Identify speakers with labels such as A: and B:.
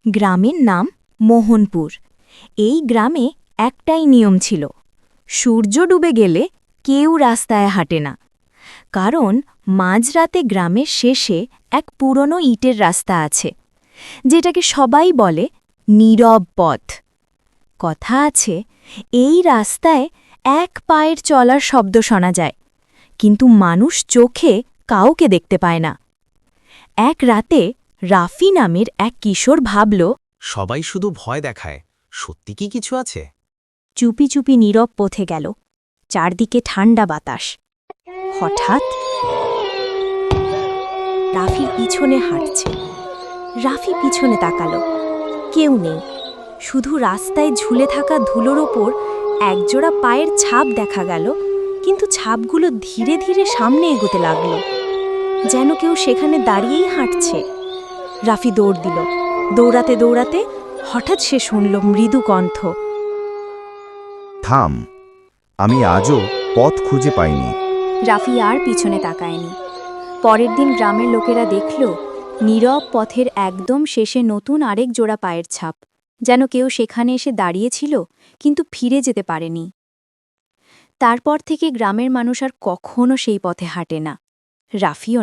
A: গ্রামের নাম মোহনপুর। এই গ্রামে একটাই নিয়ম ছিল, সূর্য ডুবে গেলে কেউ রাস্তায় হাঁটে না। কারণ মাঝরাতে গ্রামের শেষে এক পুরনো ইটের রাস্তা আছে, যেটাকে সবাই বলে নীরব পথ। কথা আছে, এই রাস্তায় এক পায়ের চলার শব্দ শোনা যায়, কিন্তু মানুষ চোখে কাউকে দেখতে পায় না। এক রাতে রাফি নামের এক কিশোর ভাবল,
B: সবাই শুধু ভয় দেখায়, সত্যি কি কিছু আছে?
A: চুপি চুপি নীরব পথে গেল। চারদিকে ঠান্ডা বাতাস। হঠাৎ রাফির পিছনে হাঁটছে। রাফি পিছনে তাকালো, কেউ নেই, শুধু রাস্তায় ঝুলে থাকা ধুলোর ওপর একজোড়া পায়ের ছাপ দেখা গেল, কিন্তু ছাপগুলো ধীরে ধীরে সামনে এগোতে লাগল, যেন কেউ সেখানে দাঁড়িয়েই হাঁটছে। রাফি দৌড় দিল। দৌড়াতে দৌড়াতে হঠাৎ সে শুনল মৃদু কণ্ঠ।
C: থাম, আমি আজও পথ খুঁজে পাইনি।
A: রাফি আর পিছনে তাকায়নি। পরের দিন গ্রামের লোকেরা দেখল নীরব পথের একদম শেষে নতুন আরেক জোড়া পায়ের ছাপ, যেন কেউ সেখানে এসে দাঁড়িয়েছিল কিন্তু ফিরে যেতে পারেনি। তারপর থেকে গ্রামের মানুষ আর কখনো সেই পথে হাঁটে না। রাফিও